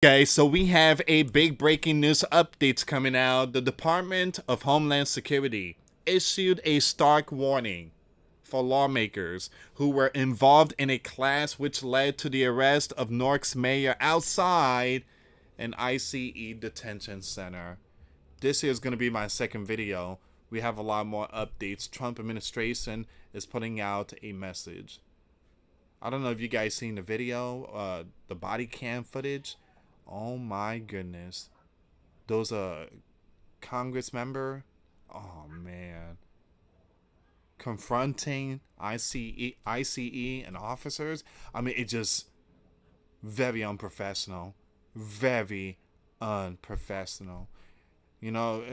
Guys, so we have a big breaking news updates coming out. The Department of Homeland Security issued a stark warning for lawmakers who were involved in a clash which led to the arrest of Newark's mayor outside an ICE detention center. This is going to be my second video. We have a lot more updates. Trump administration is putting out a message. I don't know if you guys seen the video, the body cam footage. Oh my goodness. Those Congress member. Oh man. Confronting ICE and officers. I mean, it just very unprofessional. Very unprofessional. You know,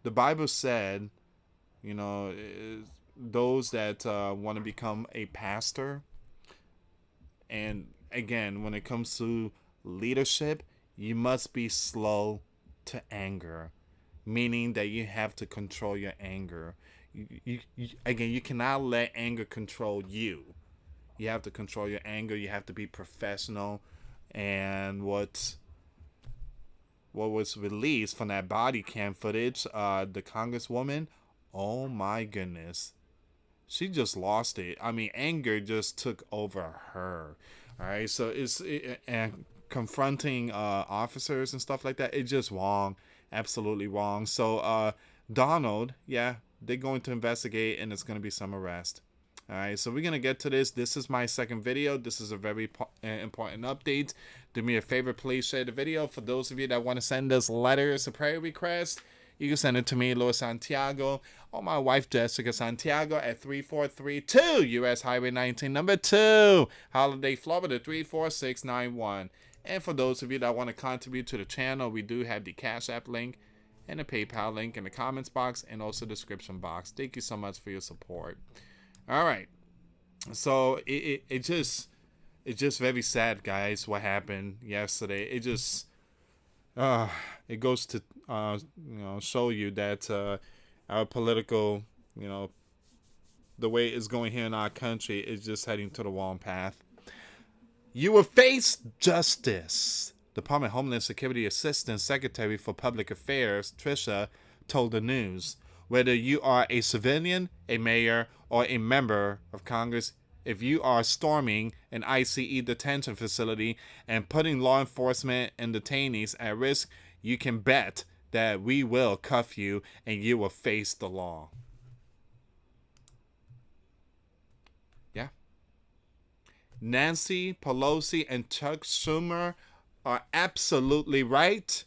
the Bible said, you know, those that want to become a pastor, and again, when it comes to leadership, you must be slow to anger, meaning that you have to control your anger. Again, you cannot let anger control you. You have to control your anger. You have to be professional. And what was released from that body cam footage, the Congresswoman, oh my goodness, she just lost it. I mean, anger just took over her. All right, so and confronting officers and stuff like that. It's just wrong, absolutely wrong. So Donald, yeah, they're going to investigate, and it's going to be some arrest. All right, so we're going to get to this. This is my second video. This is a very important update. Do me a favor, please share the video. For those of you that want to send us letters or prayer requests, you can send it to me, Luis Santiago, or my wife, Jessica Santiago, at 3432 US Highway 19, number 2, Holiday, Florida, 34691. And for those of you that want to contribute to the channel, we do have the Cash App link and the PayPal link in the comments box and also description box. Thank you so much for your support. All right, so it's just very sad, guys. What happened yesterday? It goes to show you that our political, the way it's going here in our country is just heading to the wrong path. You will face justice. Department of Homeland Security Assistant Secretary for Public Affairs Tricia told the news. Whether you are a civilian, a mayor, or a member of Congress, if you are storming an ICE detention facility and putting law enforcement and detainees at risk, you can bet that we will cuff you and you will face the law. Yeah. Nancy Pelosi and Chuck Schumer are absolutely right.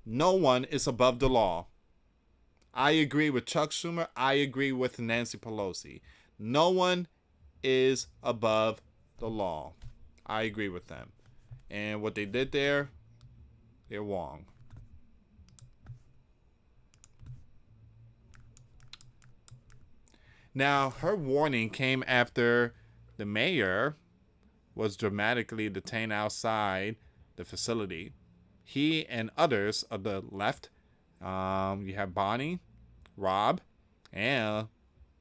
No one is above the law. I agree with Chuck Schumer. I agree with Nancy Pelosi. No one is above the law. I agree with them. And what they did there, they're wrong. Now, her warning came after the mayor was dramatically detained outside the facility. He and others of the left, you have Bonnie, Rob, and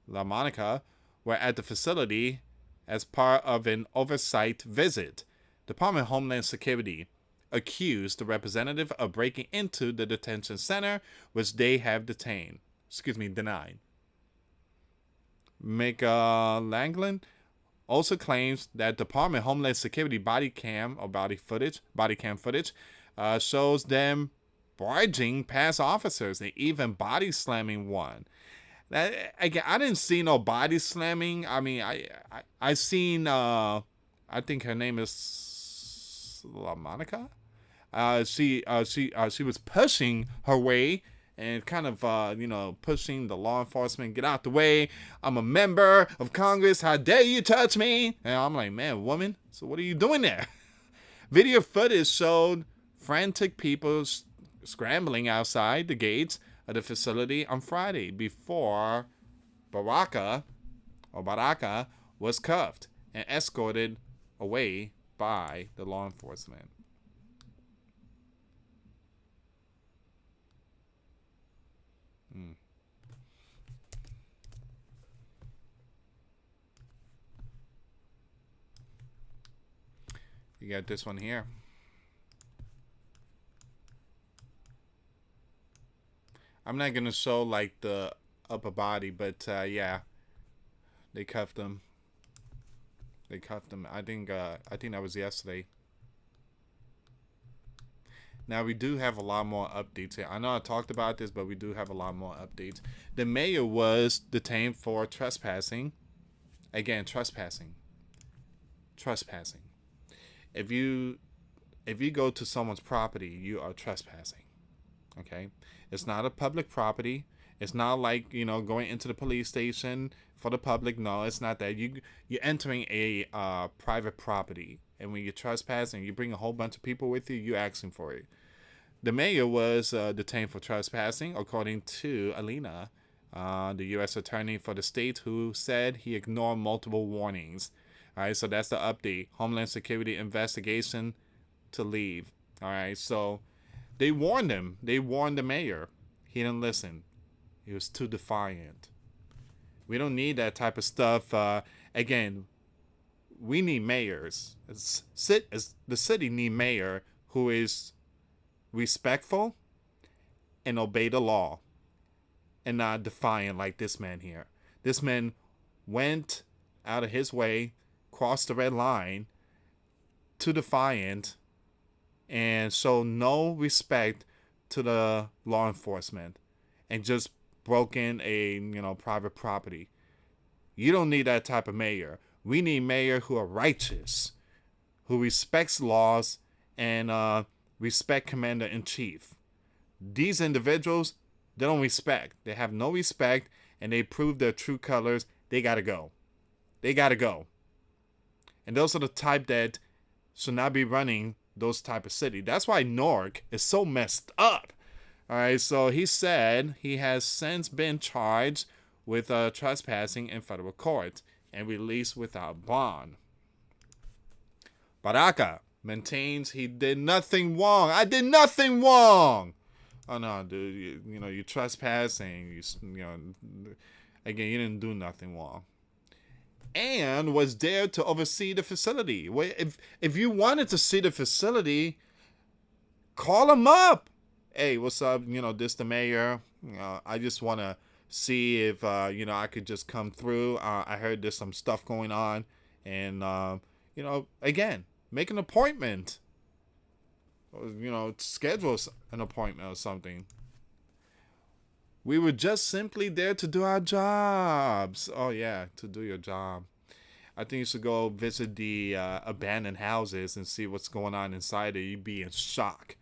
La Monica, were at the facility as part of an oversight visit. Department of Homeland Security accused the representative of breaking into the detention center, which they have denied. Mika Langland also claims that Department of Homeland Security body cam footage shows them barging past officers and even body slamming one. Again, I didn't see no body slamming. I mean, I seen I think her name is La Monica. She was pushing her way and kind of pushing the law enforcement, get out the way. I'm a member of Congress. How dare you touch me? And I'm like, man, woman. So what are you doing there? Video footage showed frantic people scrambling outside the gates of the facility on Friday before Baraka was cuffed and escorted away by the law enforcement. You got this one here. I'm not gonna show like the upper body, but yeah, they cuffed him. They cuffed him. I think that was yesterday. Now we do have a lot more updates here. I know I talked about this, but we do have a lot more updates. The mayor was detained for trespassing. Again, trespassing. Trespassing. If you go to someone's property, you are trespassing. Okay? It's not a public property. It's not like, going into the police station for the public. No, it's not that. You're entering a private property. And when you're trespassing, you bring a whole bunch of people with you, you're asking for it. The mayor was detained for trespassing, according to Alina, the U.S. attorney for the state, who said he ignored multiple warnings. All right, so that's the update. Homeland Security investigation to leave. All right, so they warned him. They warned the mayor. He didn't listen. He was too defiant. We don't need that type of stuff. Again, we need mayors. The city need mayor who is respectful and obey the law and not defiant like this man here. This man went out of his way, crossed the red line, too defiant, and show no respect to the law enforcement, and just broke in a private property. You don't need that type of mayor. We need mayor who are righteous, who respects laws and respect commander-in-chief. These individuals, they don't respect. They have no respect, and they prove their true colors. They gotta go. They gotta go. And those are the type that should not be running those type of city. That's why Newark is so messed up. All right, so he said he has since been charged with trespassing in federal court and released without bond. Baraka maintains he did nothing wrong. I did nothing wrong. Oh no, dude! You're trespassing. Again, you didn't do nothing wrong. And was there to oversee the facility. Well, if you wanted to see the facility, call him up. Hey, what's up? This the mayor. I just want to see if I could just come through. I heard there's some stuff going on, and again, make an appointment. Schedule an appointment or something. We were just simply there to do our jobs. Oh yeah, to do your job. I think you should go visit the abandoned houses and see what's going on inside it. You'd be in shock.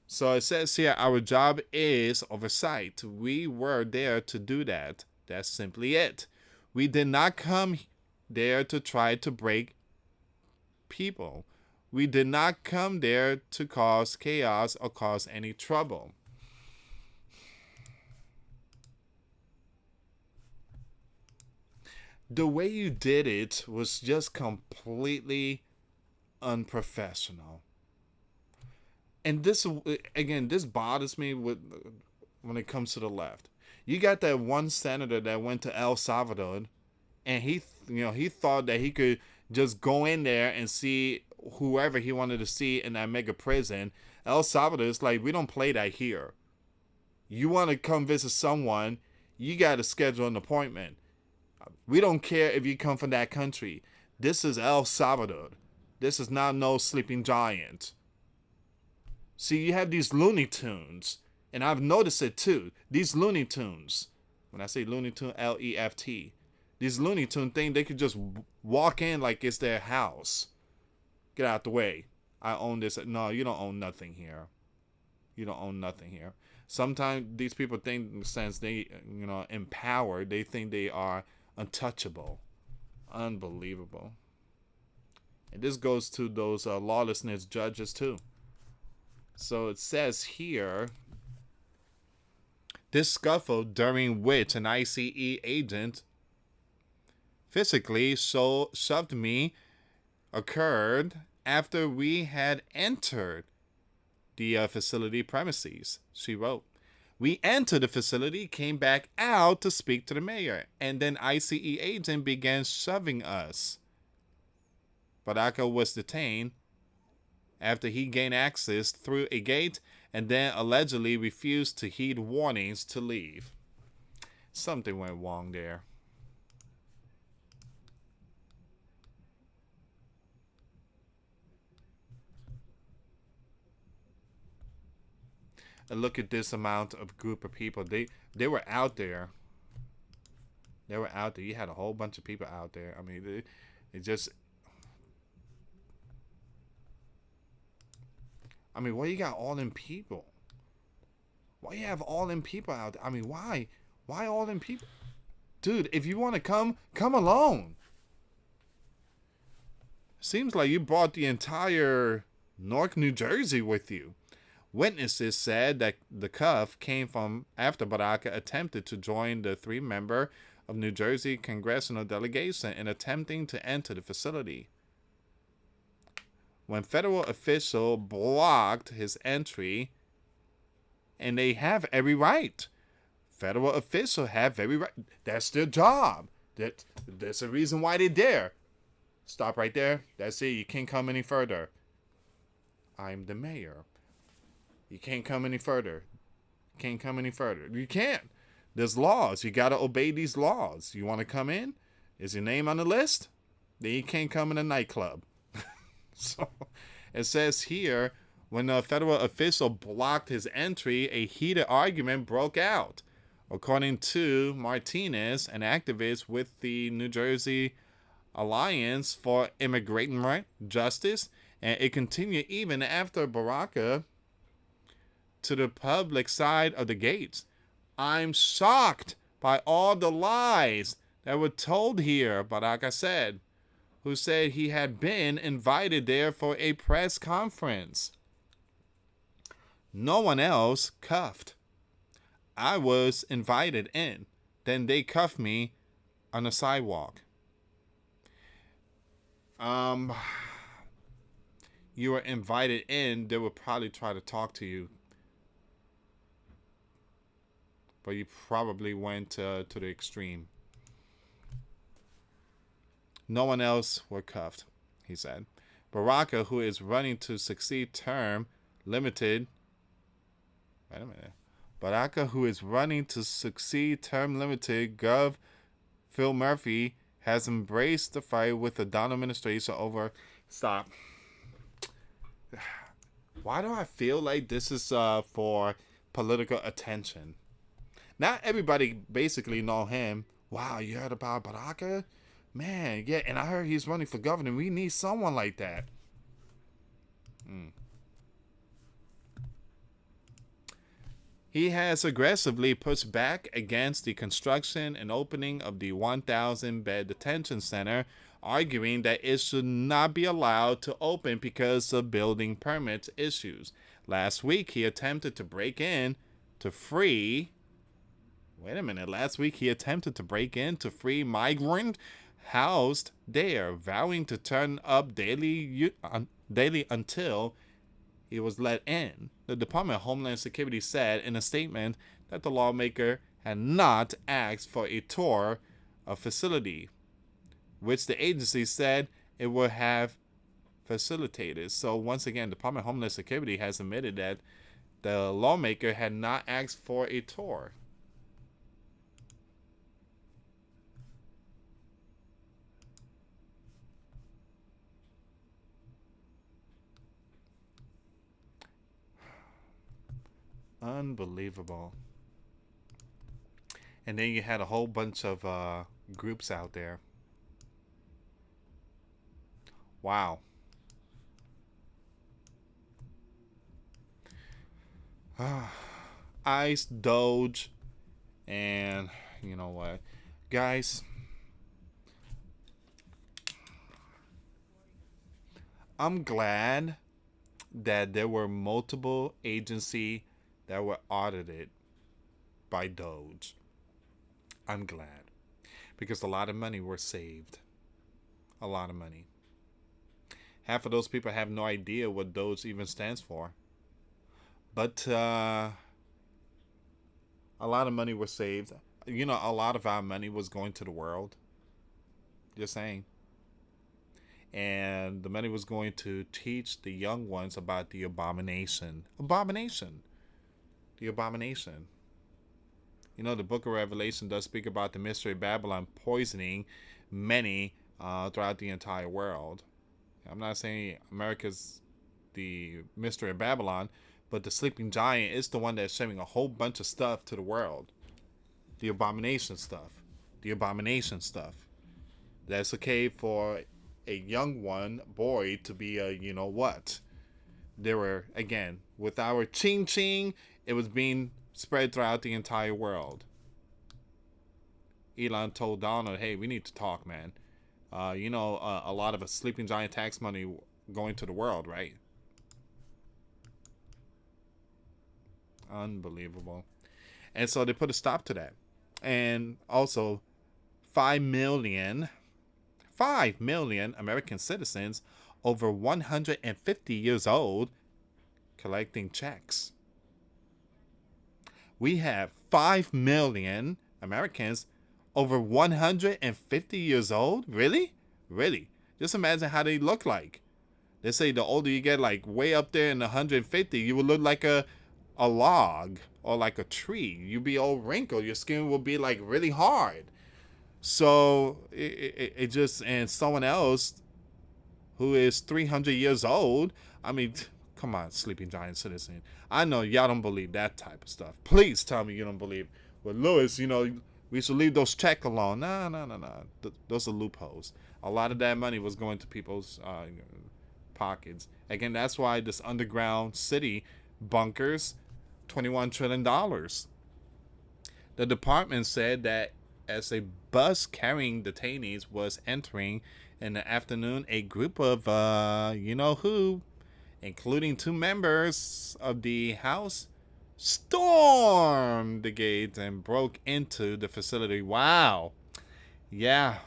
So it says here, our job is oversight. We were there to do that. That's simply it. We did not come there to try to break people. We did not come there to cause chaos or cause any trouble. The way you did it was just completely unprofessional. And this bothers me when it comes to the left. You got that one senator that went to El Salvador, and he thought that he could just go in there and see whoever he wanted to see in that mega prison. El Salvador is like, we don't play that here. You want to come visit someone, you got to schedule an appointment. We don't care if you come from that country. This is El Salvador. This is not no sleeping giant. See, you have these Looney Tunes, and I've noticed it too. These Looney Tunes, when I say Looney Tune, L-E-F-T, these Looney Tune thing, they could just walk in like it's their house. Get out the way. I own this. No, you don't own nothing here. You don't own nothing here. Sometimes these people think, since they, empowered, they think they are untouchable. Unbelievable. And this goes to those lawlessness judges too. So it says here, this scuffle during which an ICE agent physically shoved me occurred after we had entered the facility premises, she wrote. We entered the facility, came back out to speak to the mayor, and then ICE agent began shoving us. Baraka was detained after he gained access through a gate and then allegedly refused to heed warnings to leave. Something went wrong there. And look at this amount of group of people. They were out there. They were out there. You had a whole bunch of people out there. I mean, it just. I mean, why you got all them people? Why you have all them people out there? I mean, why? Why all them people? Dude, if you want to come alone. Seems like you brought the entire Newark, New Jersey with you. Witnesses said that the cuff came from after Baraka attempted to join the 3-member of New Jersey congressional delegation in attempting to enter the facility. When federal official blocked his entry, and they have every right. Federal official have every right. That's their job. That's the reason why they're there. Stop right there. That's it. You can't come any further. I'm the mayor. You can't come any further. Can't come any further. You can't. There's laws. You got to obey these laws. You want to come in? Is your name on the list? Then you can't come in a nightclub. So it says here, when a federal official blocked his entry, a heated argument broke out. According to Martinez, an activist with the New Jersey Alliance for Immigrant Justice, and it continued even after Baraka to the public side of the gates. I'm shocked by all the lies that were told here, Baraka said, who said he had been invited there for a press conference. No one else cuffed. I was invited in. Then they cuffed me on the sidewalk. You were invited in, they would probably try to talk to you. But you probably went to the extreme. No one else were cuffed, he said. Baraka, who is running to succeed term limited. Wait a minute. Baraka, who is running to succeed term limited, Gov. Phil Murphy has embraced the fight with the Donald administration over. Stop. Why do I feel like this is for political attention? Not everybody basically know him. Wow, you heard about Baraka? Man, yeah, and I heard he's running for governor. We need someone like that. He has aggressively pushed back against the construction and opening of the 1,000-bed detention center, arguing that it should not be allowed to open because of building permit issues. Last week, he attempted to break in to free... Wait a minute. Last week, he attempted to break in to free migrant housed there, vowing to turn up daily until he was let in. The Department of Homeland Security said in a statement that the lawmaker had not asked for a tour of facility, which the agency said it would have facilitated. So once again, the Department of Homeland Security has admitted that the lawmaker had not asked for a tour. Unbelievable. And then you had a whole bunch of groups out there. Wow. ICE, Doge, and you know what, guys, I'm glad that there were multiple agencies that were audited by Doge. I'm glad, because a lot of money were saved. A lot of money. Half of those people have no idea what Doge even stands for. But a lot of money was saved. You know, a lot of our money was going to the world. Just saying. and the money was going to teach the young ones about the abomination, the abomination. You know, the book of Revelation does speak about the mystery of Babylon poisoning many throughout the entire world. I'm not saying America's the mystery of Babylon, but the sleeping giant is the one that's showing a whole bunch of stuff to the world. The abomination stuff. The abomination stuff. That's okay for a young one, boy, to be a you know what. There were, again, with our ching ching, it was being spread throughout the entire world. Elon told Donald, hey, we need to talk, man. A lot of a sleeping giant tax money going to the world, right? Unbelievable. And so they put a stop to that. And also, 5 million American citizens over 150 years old collecting checks. We have 5 million Americans over 150 years old? Really? Really? Just imagine how they look like. They say the older you get, like way up there in the 150, you will look like a log or like a tree. You'll be all wrinkled. Your skin will be like really hard. So it just, and someone else who is 300 years old, I mean, come on, sleeping giant citizen. I know y'all don't believe that type of stuff. Please tell me you don't believe. Well, Lewis, we should leave those checks alone. No. Those are loopholes. A lot of that money was going to people's pockets. Again, that's why this underground city bunkers $21 trillion. The department said that as a bus carrying detainees was entering in the afternoon, a group of you-know-who, including 2 members of the House, stormed the gates and broke into the facility. Wow. Yeah.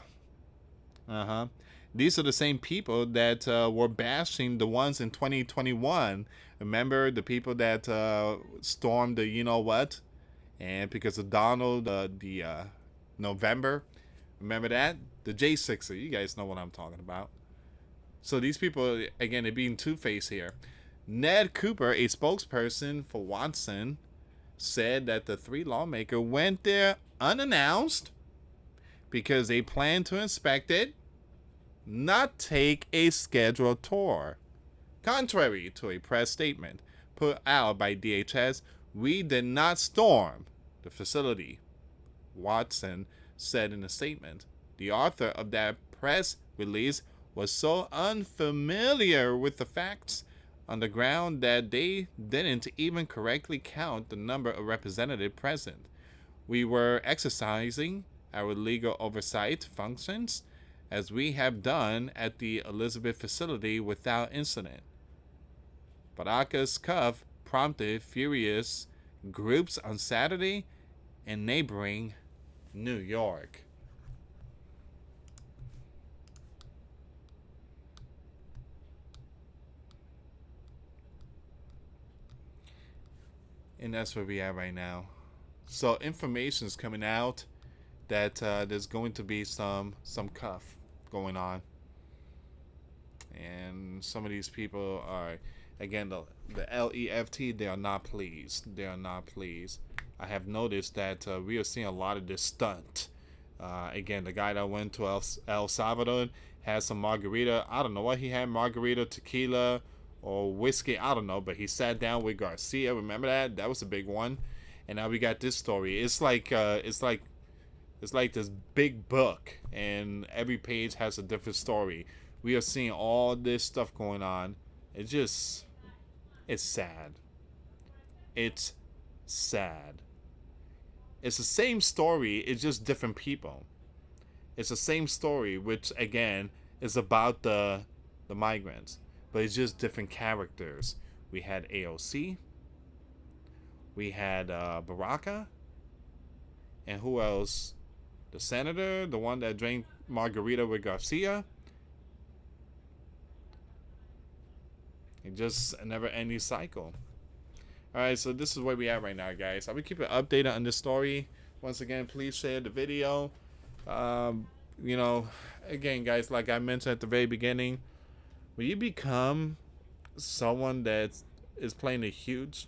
These are the same people that were bashing the ones in 2021. Remember the people that stormed the you-know-what? And because of Donald, the November, remember that? The J6er, you guys know what I'm talking about. So these people, again, they're being two-faced here. Ned Cooper, a spokesperson for Watson, said that the 3 lawmakers went there unannounced because they plan to inspect it, not take a scheduled tour. Contrary to a press statement put out by DHS, we did not storm the facility, Watson said in a statement. The author of that press release was so unfamiliar with the facts on the ground that they didn't even correctly count the number of representatives present. We were exercising our legal oversight functions as we have done at the Elizabeth facility without incident. Baraka's cuff prompted furious groups on Saturday in neighboring New York. And that's where we are right now. So information is coming out that there's going to be some cuff going on, and some of these people are, again, the LEFT. They are not pleased. They are not pleased. I have noticed that we are seeing a lot of this stunt. Again, the guy that went to El Salvador had some margarita. I don't know what he had, margarita, tequila, or whiskey, I don't know, but he sat down with Garcia. Remember that? That was a big one. And now we got this story. It's like this big book, and every page has a different story. We are seeing all this stuff going on. It's sad. It's sad. It's the same story. It's just different people. It's the same story, which again is about the migrants, but it's just different characters. We had AOC. We had Baraka. And who else? The senator, the one that drank margarita with Garcia. It just a never-ending cycle. Alright, so this is where we at right now, guys. I will keep you updated on this story. Once again, please share the video. again, guys, like I mentioned at the very beginning, when you become someone that is playing a huge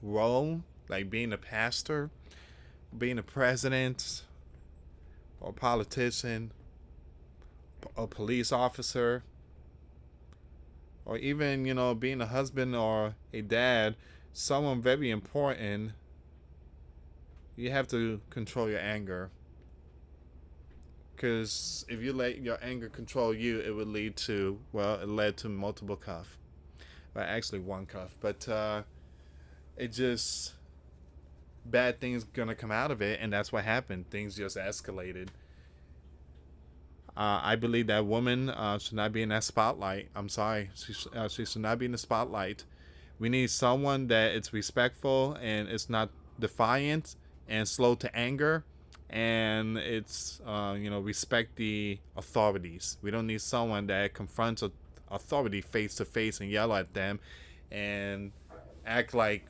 role, like being a pastor, being a president, or a politician, a police officer, or even, being a husband or a dad, someone very important, you have to control your anger. Because if you let your anger control you, it would lead to, well, it led to multiple cuff. Well, actually, one cuff. But it just, bad things gonna come out of it, and that's what happened. Things just escalated. I believe that woman should not be in that spotlight. I'm sorry. She should not be in the spotlight. We need someone that is respectful and is not defiant and slow to anger, and it's respect the authorities. We don't need someone that confronts authority face to face and yell at them and act like,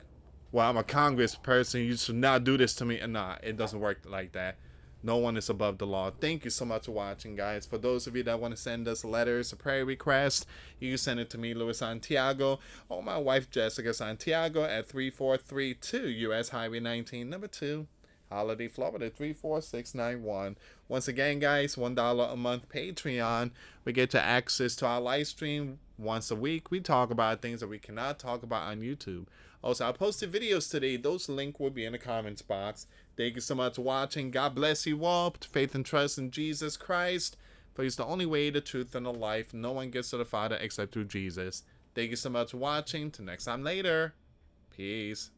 well, I'm a congressperson, you should not do this to me. And nah, it doesn't work like that. No one is above the law. Thank you so much for watching, guys. For those of you that want to send us letters, a prayer request, you can send it to me, Luis Santiago, or my wife, Jessica Santiago, at 3432 US Highway 19, number 2, Holiday, Florida, 34691. Once again, guys, $1 a month Patreon. We get to access to our live stream once a week. We talk about things that we cannot talk about on YouTube. Also, I posted videos today. Those links will be in the comments box. Thank you so much for watching. God bless you all. Put faith and trust in Jesus Christ, for He's the only way, the truth, and the life. No one gets to the Father except through Jesus. Thank you so much for watching. Till next time later. Peace.